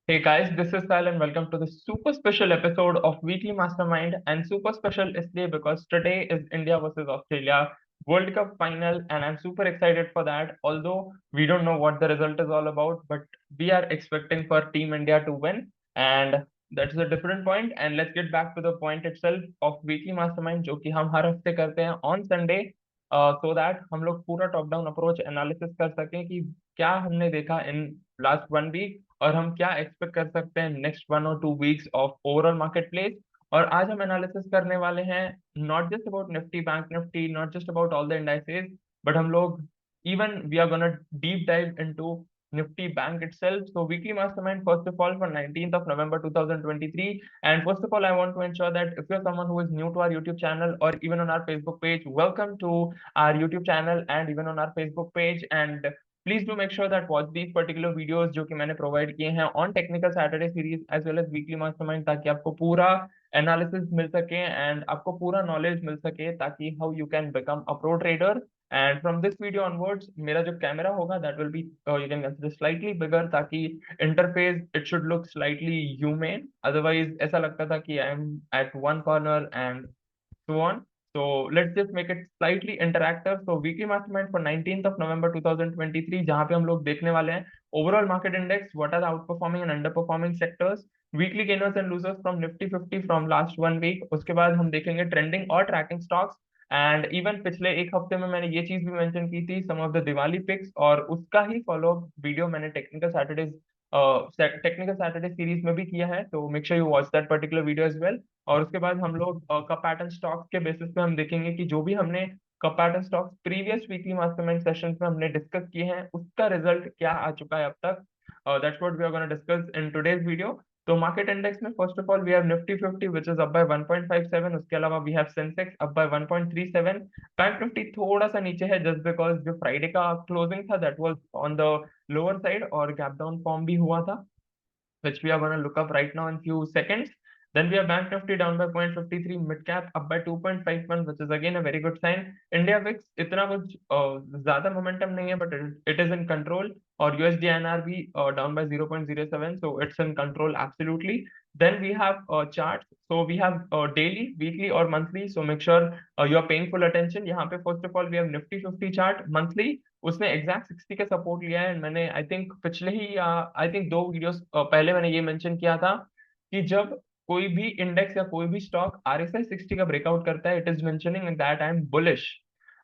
Hey guys, this is Sal and welcome to the super special episode of Weekly Mastermind. And super special इसलिए because today is India versus Australia World Cup final and I'm super excited for that. Although we don't know what the result is all about, but we are expecting for Team India to win and that's a different point. And let's get back to the point itself of Weekly Mastermind जो कि हम हर हफ्ते करते हैं on Sunday so that हम लोग पूरा top down approach analysis कर सकें कि क्या हमने देखा इन लास्ट 1 वीक और हम क्या एक्सपेक्ट कर सकते हैं नेक्स्ट 1 और 2 weeks of overall market place. और आज हम एनालिसिस करने वाले हैं not just about Nifty bank Nifty, not just about all the indices, but हम लोग even we are gonna deep dive into Nifty Bank itself. So weekly mastermind first of all for 19th of November 2023. And first of all, I want to ensure that if you're someone who is new to our YouTube channel or even on our Facebook page, welcome to our YouTube channel and even on our Facebook page. And please do make sure that watch these particular videos जो कि मैंने provide किए हैं on technical Saturday series as well as weekly mastermind, ताकि आपको पूरा analysis मिल सके and आपको पूरा नॉलेज मिल सके ताकि how you can become a pro trader. And from this video onwards मेरा जो कैमरा होगा that will be you can consider slightly bigger, ताकि interface it should look slightly human. Otherwise ऐसा लगता था कि I am at one corner and so on. So let's just make it slightly interactive. So weekly mastermind for 19th of November 2023, जहाँ पे हम लोग देखने वाले हैं overall market index, what are the outperforming and underperforming sectors, weekly gainers and losers from Nifty 50 from last 1 week. उसके बाद हम देखेंगे trending और tracking stocks एंड इवन पिछले एक हफ्ते में मैंने ये चीज भी मेंशन की थी some of the Diwali picks, और उसका ही फॉलो वीडियो मैंने टेक्निकल सैटरडे सीरीज में भी किया है, तो make sure you watch that particular video as well. और उसके बाद हम लोग कप पैटर्न स्टॉक्स के बेसिस पे हम देखेंगे कि जो भी हमने cup pattern stocks previous weekly mastermind sessions में हमने डिस्कस किए हैं उसका रिजल्ट क्या आ चुका है अब तक। That's what we are gonna discuss in today's video. तो मार्केट इंडेक्स में first of all we have Nifty 50 which is up by 1.57, उसके अलावा we have Sensex up by 1.37। Bank Nifty थोड़ा सा नीचे है जस्ट बिकॉज जो फ्राइडे का क्लोजिंग था that was on the lower side और गैप डाउन फॉर्म भी हुआ था, which we are going to look up right now in few seconds. Then we have Bank Nifty down by 0.53, mid cap up by 2.51, which is again a very good sign. India VIX इतना कुछ ज्यादा momentum नहीं है, but it is in control. और USD INR भी down by 0.07, so it's in control absolutely. Then we have charts. So we have daily, weekly और monthly. So make sure you are paying full attention. यहाँ पे first of all we have Nifty 50 chart monthly. उसने exact 60 का support लिया है। मैंने आई think पिछले ही I think 2 videos पहले मैंने ये मेंशन किया था कि जब कोई भी इंडेक्स या कोई भी स्टॉक RSI 60 का ब्रेकआउट करता है it is mentioning that I M bullish.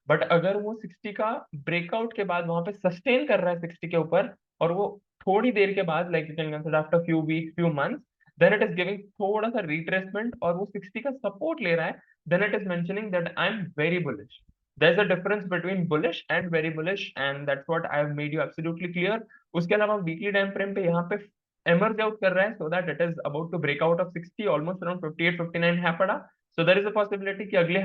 But अगर वो 60 का ब्रेकआउट के बाद वहां पे सस्टेन कर रहा है 60 के ऊपर और वो थोड़ी देर के बाद like you can consider after few weeks few months then it is giving थोड़ा सा रिट्रेसमेंट और वो 60 का सपोर्ट ले रहा है, then it is mentioning that I am very bullish. there's a difference between bullish and very bullish and that's what I have made you absolutely clear। उसके अलावा वीकली टाइम फ्रेम पे यहाँ पे एमर्ज आउट कर रहा है so that it is about to break out of 60 almost around 58 59 है पड़ा। So there is a possibility कि अगले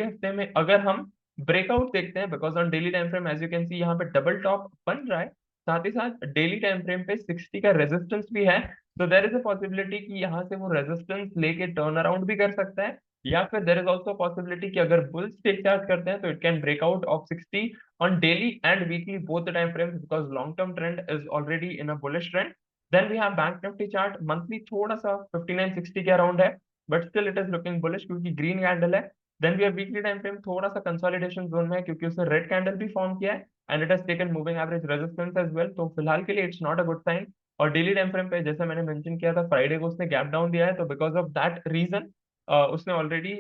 हफ्ते में अगर हम ब्रेकआउट देखते हैं because on daily time frame as you can see यहाँ पे डबल टॉप बन रहा है, साथ ही साथ डेली टाइम फ्रेम पे 60 का रेजिस्टेंस भी है। तो देयर इज अ पॉसिबिलिटी कि यहाँ से वो रेजिस्टेंस लेके टर्न अराउंड भी कर सकता है, या फिर देर इज ऑल्सो पॉसिबिलिटी कि अगर बुल्स टेक चार्ज करते हैं तो it can break out of 60 on daily and weekly both the time frames because long term trend is already in a bullish trend. Then we have bank Nifty chart monthly थोड़ा सा 59 60 के around है but still it is looking bullish क्योंकि green candle है। Then we have weekly time frame थोड़ा सा consolidation zone में है क्योंकि उसने रेड कैंडल भी फॉर्म किया है and it has taken moving average resistance as well, तो फिलहाल के लिए it's not a good sign. और डेली टाइम फ्रेम पे जैसे मैंने मेंशन किया था फ्राइडे को उसने गैप डाउन दिया है, तो बिकॉज ऑफ दैट रीजन उसने ऑलरेडी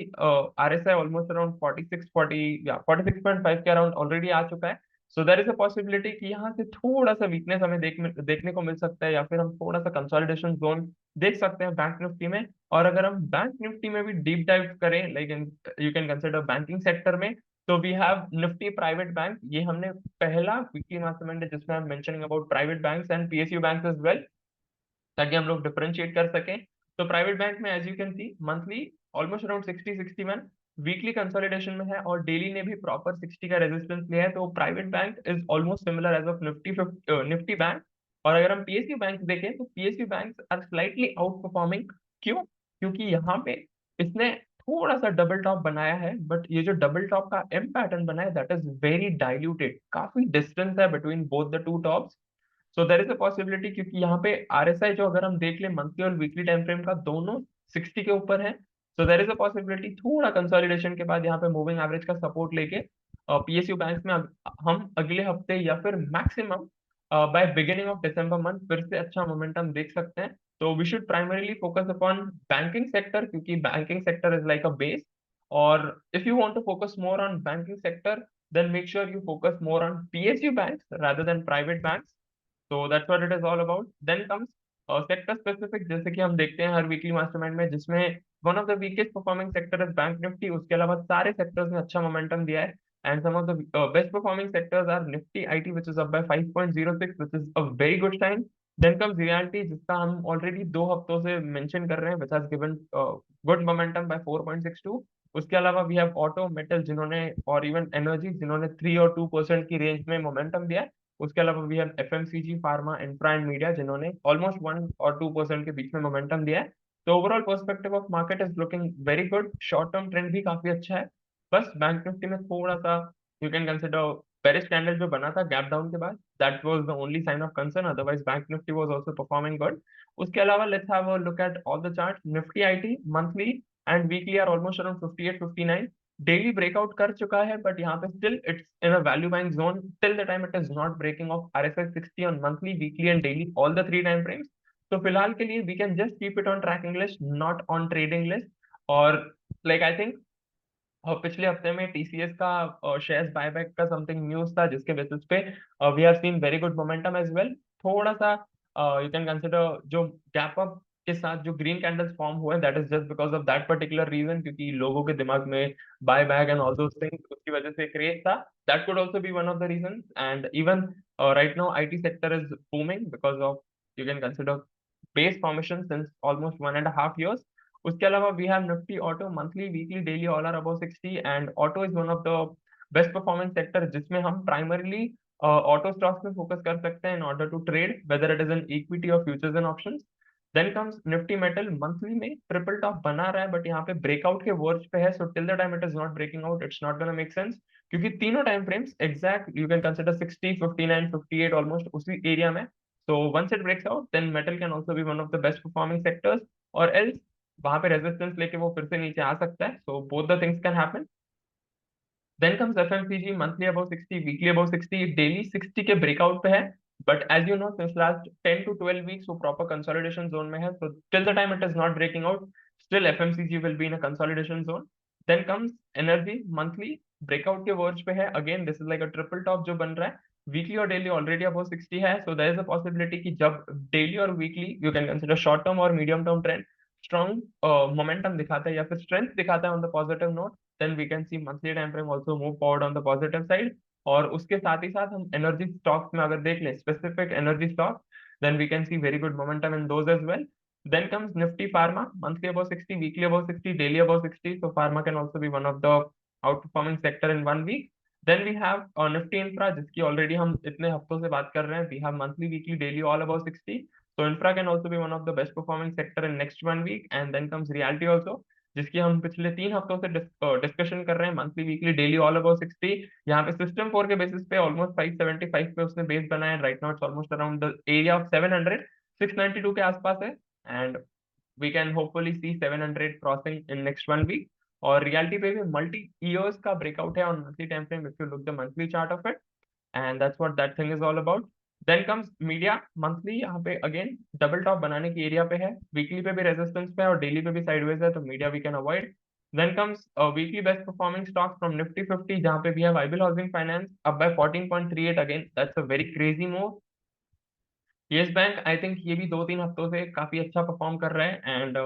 RSI ऑलमोस्ट अराउंड 46 के अराउंड ऑलरेडी आ चुका है। सो देर इज अ पॉसिबिलिटी कि यहाँ से थोड़ा सा वीकनेस हमें देखने को मिल सकता है या फिर हम थोड़ा सा कंसोलिडेशन जोन देख सकते हैं बैंक निफ्टी में। और अगर हम बैंक निफ्टी में भी डीप डाइव करें like you can consider banking sector में, तो we have Nifty private bank. ये हमने पहला वीकली मास्टरमाइंड है जिसमें हम mentioning about private banks and PSU banks as well, ताकि हम लोग डिफरेंशिएट कर सकें। तो प्राइवेट बैंक में as you can see monthly almost around 60 61 weekly consolidation में है और डेली ने भी प्रॉपर 60 का रेजिस्टेंस लिया है, तो private bank is almost similar as of Nifty bank. और अगर हम PSU बैंक देखें तो PSU bank are slightly outperforming. क्यों? क्योंकि यहाँ पे इसने थोड़ा सा डबल टॉप बनाया है बट ये जो डबल टॉप का एम पैटर्न बना है दैट इज वेरी डाइल्यूटेड, काफी डिस्टेंस है between both the two tops. So there is a possibility, क्योंकि यहाँ पे आरएसआई जो अगर हम देख ले मंथली और वीकली टाइम फ्रेम का, दोनों 60 के ऊपर है। So there is a possibility थोड़ा कंसोलिडेशन के बाद यहाँ पे मूविंग एवरेज का सपोर्ट लेके पीएसयू बैंक में हम अगले हफ्ते या फिर maximum by beginning of December month फिर से अच्छा मोमेंटम देख सकते हैं। तो we should primarily focus upon banking sector, क्योंकि banking sector is like a base. और if you want to focus more on banking sector, then make sure you focus more on PSU banks rather than private banks. So that's what it is all about. Then comes sector specific, जैसे कि हम देखते हैं हर weekly mastermind में, जिसमें one of the weakest performing sector is bank Nifty. उसके अलावा सारे सेक्टर्स में अच्छा मोमेंटम दिया है। And some of the best performing sectors are Nifty IT which is up by 5.06, which is a very good sign. Then comes reality, जिसका हम already 2 हफ्तों से मेंशन कर रहे हैं, which has given good momentum by 4.62। उसके अलावा we have auto metal जिन्होंने, और इवन एनर्जी जिन्होंने 3 और 2% की रेंज में मोमेंटम दिया है। उसके अलावा we have FMCG, pharma, infra and media जिन्होंने ऑलमोस्ट 1 और 2% के बीच में मोमेंटम दिया है। तो overall perspective of market is looking very good. Short term trend भी काफी अच्छा है। बस बैंक निफ्टी में थोड़ा सा you can consider bearish candle जो बना था गैप डाउन के बाद, that was the only sign of concern, otherwise bank Nifty was also performing good. उसके अलावा let's have a look at all the chart. Nifty IT monthly and weekly are almost around 58-59। Daily breakout कर चुका है, but यहाँ पे still it's in a value buying zone till the time it is not breaking off RSI 60 on monthly, weekly and daily, all the 3 time frames. तो फिलहाल के लिए we can just keep it on tracking list, not on trading list. और like I think पिछले हफ्ते में TCS का shares buyback का समथिंग न्यूज था, जिसके बेसिस पे we have seen very good momentum as well. थोड़ा सा यू कैन कंसिडर जो गैप अप के साथ जो ग्रीन कैंडल्स फॉर्म हुए, that is just because of that particular reason, क्योंकि लोगों के दिमाग में buy back and all those things, उसकी वजह से क्रेज था। That could also be one of the reason. And even right now IT sector is booming because of you can consider base formation since almost 1.5 years। उसके अलावा we have Nifty auto monthly, weekly, daily all are above 60। And auto is one of the best performing sector, जिसमें हम primarily auto stocks में focus कर सकते हैं in order to trade whether it is an equity और futures and options. Then comes Nifty metal, monthly में triple top बना रहा है, बट यहाँ पे ब्रेकआउट के वर्ज पे है। So till the time it is not breaking out, it's not gonna make sense, क्योंकि तीनों time frames exact you can consider 60, 59, 58 almost उसी एरिया में। So once it breaks out, then metal can also be one of the best performing sectors, और else वहां पे resistance लेके वो फिर से नीचे आ सकता है। So both the things can happen. Then comes FMCG, monthly above 60, weekly above 60, daily 60 के ब्रेकआउट पे है। But as you know since last 10 to 12 weeks वो प्रॉपर कंसोलिडेशन जोन में है। So till the time it is not breaking out, still FMCG will be in a consolidation zone. Then comes energy, monthly breakout के verge पे है। Again this is like a triple top जो बन रहा है। Weekly और daily already above 60 है। So there is a possibility कि जब डेली और weekly you can consider short term और medium term trend strong momentum दिखाता है या फिर स्ट्रेंथ दिखाता है on the positive note, then we can see monthly time frame also move forward on the positive side। और उसके साथ ही साथ हम एनर्जी स्टॉक्स में अगर देख लें specific energy stock, then we can see very good momentum in those as well। then comes nifty pharma, monthly above 60, weekly above 60, daily above 60। so pharma can also be one of the outperforming sector in 1 week। then we have nifty infra, जिसकी already हम इतने हफ्तों से बात कर रहे हैं। we have monthly, weekly, daily all above 60। so infra can also be one of the best performing sector in next 1 week। and then comes reality also, जिसकी हम पिछले 3 हफ्तों से डिस्कशन कर रहे हैं, monthly, weekly, daily all about 60। यहाँ पे सिस्टम 4 के बेसिस पे ऑलमोस्ट 575 पे उसने बेस बनाया है। Right now it's almost around the area of 700, 692 के आसपास है। And we can hopefully see 700 crossing in next 1 week. और रियलिटी पे भी मल्टी ईयर्स का ब्रेकआउट है on monthly time frame, if you look the monthly chart of it. And that's what that thing is all about. Then comes media, monthly यहाँ पे again double top बनाने की area पे है, weekly पे भी रेजिस्टेंस पे है और डेली पे भी साइडवेज है, तो media we can avoid. Then comes weekly best performing stocks from Nifty 50, जहाँ पे भी है IBL housing finance up by 14.38, again that's a very crazy move. Yes bank, I think ये भी 2-3 हफ्तों से काफी अच्छा परफॉर्म कर रहा है। And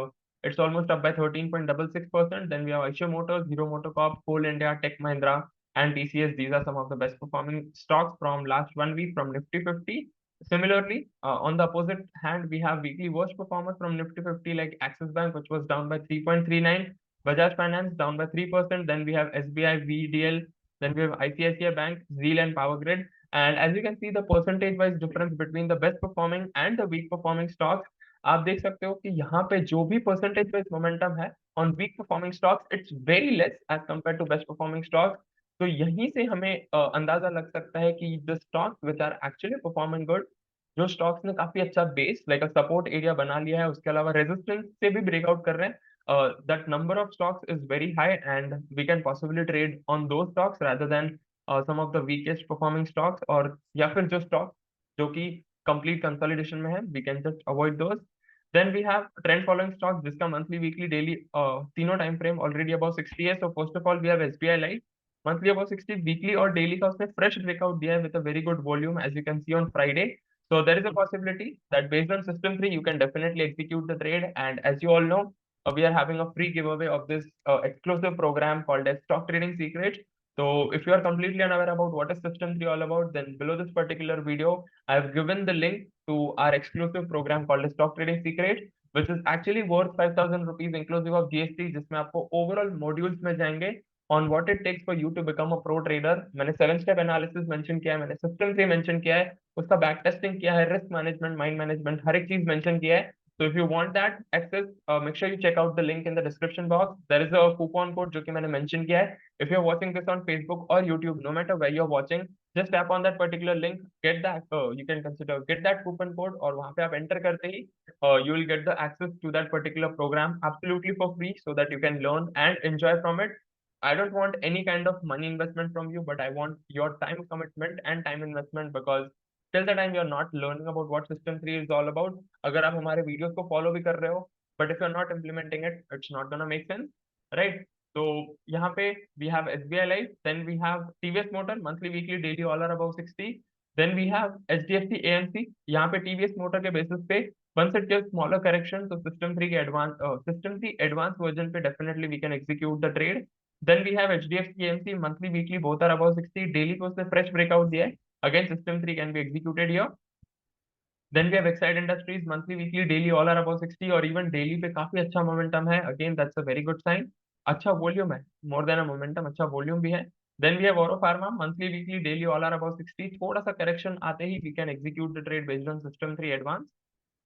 it's almost up by 13.66%। Then we have Eicher Motors, Hero MotoCorp, Coal India, Tech Mahindra and TCS. These are some of the best performing stocks from last 1 week from Nifty 50. Similarly, on the opposite hand, we have weekly worst performers from Nifty 50 like Axis Bank, which was down by 3.39, Bajaj Finance down by 3%. Then we have SBI, VDL, then we have ICICI Bank, Zeal and Power Grid। And as you can see the percentage wise difference between the best performing and the weak performing stocks, आप देख सकते हो कि यहाँ पे जो भी percentage wise momentum है on weak performing stocks, it's very less as compare to best performing stocks. तो यहीं से हमें अंदाजा लग सकता है कि the stocks which are actually performing good, जो स्टॉक्स ने काफी अच्छा base like a support area बना लिया है, उसके अलावा रेजिस्टेंस से भी ब्रेकआउट कर रहे हैं, that number of stocks is very high and we can possibly trade on दो stocks rather than some of the weakest performing stocks, और या फिर जो स्टॉक जो कि कंप्लीट कंसोलिडेशन में है, we can just avoid those. Then we have trend following stock जिसका मंथली वीकली डेली तीनों टाइम फ्रेम ऑलरेडी अबाउट 60 है। So first of all we have SBI Life, monthly about 60, weekly और daily का उसने fresh breakout दिया है with a very good volume as you can see on Friday. So there is a possibility that based on system 3 you can definitely execute the trade, and as you all know, we are having a free giveaway of this exclusive program called as Stock Trading Secrets. So if you are completely unaware about what is system 3 all about, then below this particular video I have given the link to our exclusive program called as Stock Trading Secrets, which is actually worth 5,000 rupees inclusive of GST, जिसमें आपको overall modules में जाएंगे on what it takes for you to become a pro trader। मैंने 7 step analysis mention किया है, मैंने system 3 mention किया है, उसका बैक टेस्टिंग किया है, रिस्क मैनेजमेंट, माइंड मैनेजमेंट, हर एक चीज मेंशन किया है। So if you want that access, make sure you check out the link in the description box. There is a coupon code जो कि मैंने mention किया है। If you're watching this on Facebook or YouTube, no matter where you're watching, just tap on that particular link, get that, you can consider get that coupon code, और वहाँ पे आप enter करते ही you will get the access to that particular program absolutely for free, so that you can learn and enjoy from it. I don't want any kind of money investment from you, but I want your time commitment and time investment, because till the time you are not learning about what system 3 is all about, अगर आप हमारे videos को follow भी कर रहे हो, but if you're not implementing it, it's not gonna make sense, right? तो यहाँ पे we have SBI Life, then we have TVS Motor, monthly, weekly, daily, all are above 60. Then we have HDFC AMC, यहाँ पे TVS Motor के basis पे once it gives smaller correction, तो system 3 के system 3 advanced version पे definitely we can execute the trade. Then we have HDFC AMC, monthly, weekly, both are above 60, daily पे उसने fresh breakout दिया है, again system 3 can be executed here. Then we have Exide Industries, monthly, weekly, daily, all are above 60, और even daily पे काफी अच्छा momentum है, again that's a very good sign। अच्छा वॉल्यूम है, more than a momentum, अच्छा volume भी है। Then we have Oro Pharma, monthly, weekly, daily, all are above 60, थोड़ा सा correction आते ही we can execute the trade based on system 3 advance।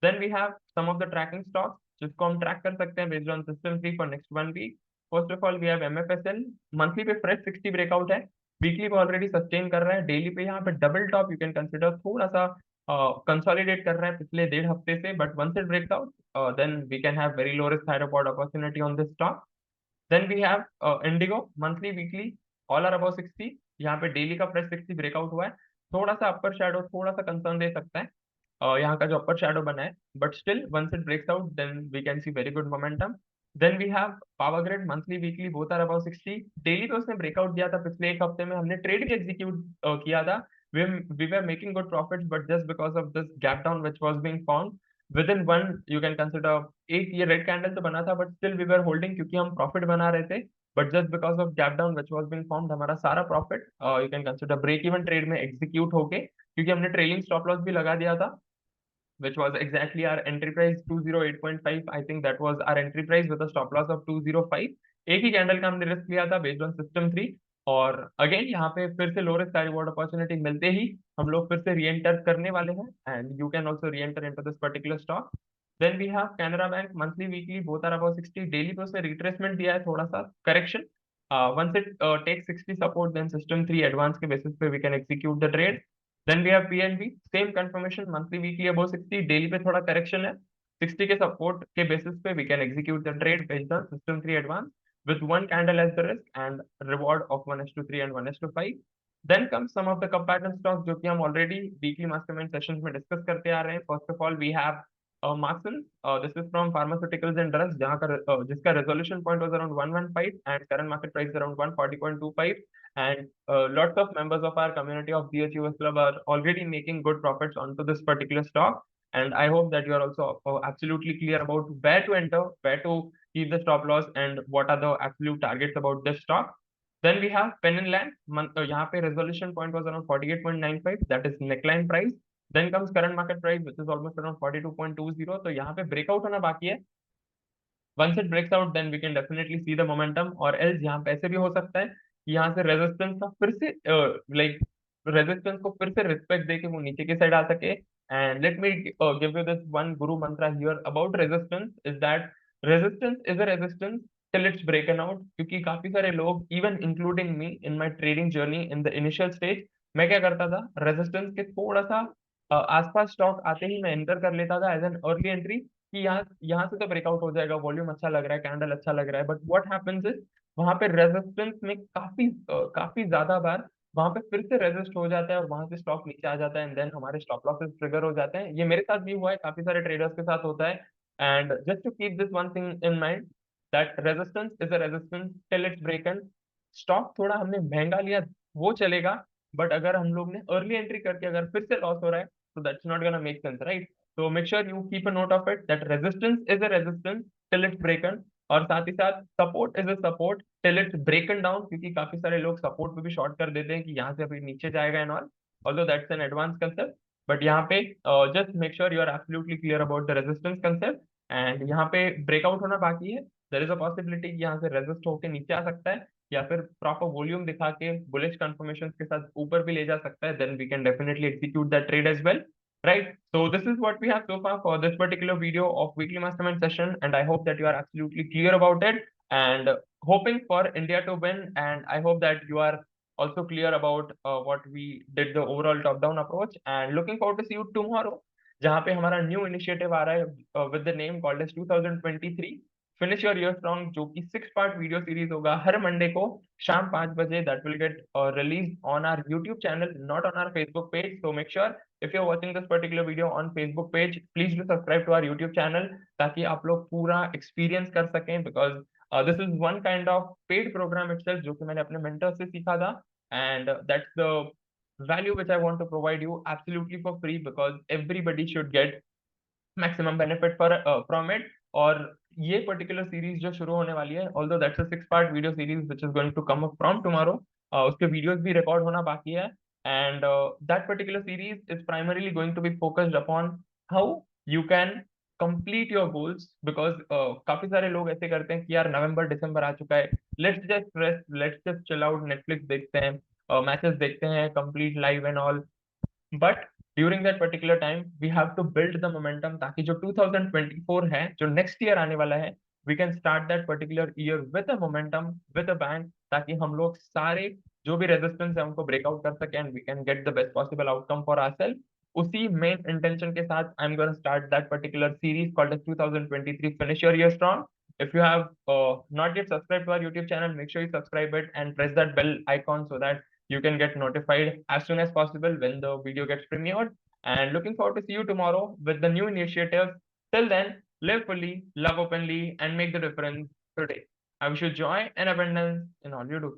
Then we have some of the tracking stocks जिसको हम track कर सकते हैं based on system 3 for next 1 week। First of all we have MFSL, monthly पे fresh 60 breakout है, weekly पे already sustain कर रहा है, डेली पे यहाँ पे double top you can consider, थोड़ा सा कंसोलिडेट कर रहा है पिछले 1.5 हफ्ते से, but once it breaks out then we can have very low risk थायरोपॉड opportunity on this stock. Then we have IndiGo, monthly, weekly, all are above 60, यहाँ पे डेली का फ्रेश 60 ब्रेकआउट हुआ है, थोड़ा सा अपर शैडो थोड़ा सा कंसर्न दे सकता है यहाँ का जो अपर शैडो बना है, but still once it breaks out then we can see very good momentum. Then we have power grid, monthly, weekly, both are above 60, daily पे उसने ब्रेकआउट दिया था, पिछले 1 हफ्ते में हमने ट्रेड भी एग्जीक्यूट किया था, we were making good profits, but just because of this gap down which was being found within one, you can consider, एक ये रेड कैंडल तो बना था, but still we were holding क्योंकि हम प्रॉफिट बना रहे थे, but just because of gap down which was being found हमारा सारा profit you can consider break even trade में एग्जीक्यूट होके, क्योंकि हमने ट्रेलिंग स्टॉप लॉस भी लगा दिया था, which was exactly our entry price 208.5। I think that was our entry price with a stop loss of 205। एक ही कैंडल का हमने रिस्क लिया था बेस्ड ऑन सिस्टम 3, और अगेन यहाँ पे फिर से लो रिस्क रिवॉर्ड अपॉर्चुनिटी मिलते ही हम लोग फिर से री एंटर करने वाले हैं, and you can also reenter into this particular stock. Then we have Canara bank, monthly, weekly, both are about 60, daily पे उसने रिट्रेसमेंट दिया है, थोड़ा सा correction, once it take 60 support then system 3 advance के बेसिस पे we can execute the trade. Then we have PNB, same confirmation, monthly, weekly above 60, daily पे थोड़ा करेक्शन है, 60 के सपोर्ट के बेसिस पे we can execute the trade based on system 3 advance with one candle as the risk and reward of 1:3 and 1:5। Then comes some of the comparison stocks जो कि हम already weekly mastermind sessions में discuss करते आ रहे हैं। First of all we have Markson, this is from pharmaceuticals and drugs, जहाँ का जिसका resolution point was around 115 and current market price is around 140.25, and lots of members of our community of BHUS Club are already making good profits onto this particular stock, and I hope that you are also absolutely clear about where to enter, where to keep the stop loss, and what are the absolute targets about this stock। Then we have Pen and Land, यहाँ पे resolution point was around 48.95, that is neckline price। Then comes current market price which is almost around 42.20, तो यहाँ पे breakout होना बाकी है, once it breaks out then we can definitely see the momentum, और else यहाँ पे ऐसे भी हो सकता है कि यहाँ से रेजिस्टेंस का फिर से लाइक रेजिस्टेंस को फिर से रिस्पेक्ट दे के वो नीचे की साइड आ सके। And let me give you this one guru mantra here about resistance, is that resistance is a resistance till it's broken out, क्योंकि काफी सारे लोग even including me in my trading journey in the initial stage, मैं क्या करता था, resistance के थोड़ा सा आसपास स्टॉक आते ही मैं एंटर कर लेता था एज एन अर्ली एंट्री कि यहाँ यहाँ से तो ब्रेकआउट हो जाएगा, वॉल्यूम अच्छा लग रहा है, कैंडल अच्छा लग रहा है। बट व्हाट हैपेंस इज वहां पे रेजिस्टेंस में काफी ज्यादा बार वहां पे फिर से रेजिस्ट हो जाता है और वहां से स्टॉक नीचे आ जाता है एंड देन हमारे स्टॉप लॉसेस ट्रिगर हो जाते हैं। ये मेरे साथ भी हुआ है, काफी सारे ट्रेडर्स के साथ होता है। And just to keep this one thing in mind that resistance is a resistance till it's broken. Stock थोड़ा हमने महंगा लिया वो चलेगा, बट अगर हम लोग ने अर्ली एंट्री करके अगर फिर से लॉस हो रहा है तो that's not gonna make sense, right? So make sure you keep a note of it that resistance is a resistance till it's broken, और साथ ही साथ support is a support till it's broken down, क्योंकि काफी सारे लोग support पे भी short कर देते हैं कि यहाँ से अभी नीचे जाएगा and all, although that's an advanced concept। But यहाँ पे just make sure you are absolutely clear about the resistance concept. And यहाँ पे ब्रेकआउट होना बाकी है, देयर इज अ पॉसिबिलिटी कि यहाँ से रेजिस्ट होके नीचे आ सकता है या फिर प्रॉपर वॉल्यूम दिखा के बुलिश कंफर्मेशन के साथ ऊपर भी ले जा सकता है, then we can definitely execute that trade as well. Right. So this is what we have so far for this particular video of weekly mastermind session, and I hope that you are absolutely clear about it and hoping for India to win. And I hope that you are also clear about what we did the overall top-down approach. And looking forward to see you tomorrow, जहाँ पे हमारा new initiative आ रहा है with the name called as 2023 finish your year strong, जो कि 6 part video series होगा हर Monday को शाम 5 बजे। That will get release on our YouTube channel, not on our Facebook page. So make sure if you're watching this particular video on Facebook page, please do subscribe to our YouTube channel ताकि आप लोग पूरा experience कर सकें, because this is one kind of paid program itself जो कि मैंने अपने mentor से सीखा था, and that's the value which I want to provide you absolutely for free, because everybody should get maximum benefit from it. और ये particular series जो शुरू होने वाली है, although that's a 6 part video series which is going to come up from tomorrow, उसके videos भी record होना बाकी है। And that particular series is primarily going to be focused upon how you can complete your goals, because काफी सारे लोग ऐसे करते हैं कि यार नवंबर दिसंबर आ चुका है, let's just rest, let's just chill out, Netflix देखते हैं, मैचेस देखते हैं complete live and all. But during that particular time we have to build the momentum, ताकि जो 2024 है, जो नेक्स्ट ईयर आने वाला है, we can start that particular year with a momentum, with a bang, ताकि हम लोग सारे जो भी रेजिस्टेंस है उनको ब्रेकआउट कर सकें and we can get the best possible outcome for ourself. उसी मेन इंटेंशन के साथ I am going to start that particular series called as 2023 finish your year strong. If you have not yet subscribed to our YouTube channel, make sure you subscribe it and press that bell icon so that you can get notified as soon as possible when the video gets premiered. And looking forward to see you tomorrow with the new initiatives. Till then, live fully, love openly, and make the difference today. I wish you joy and abundance in all you do.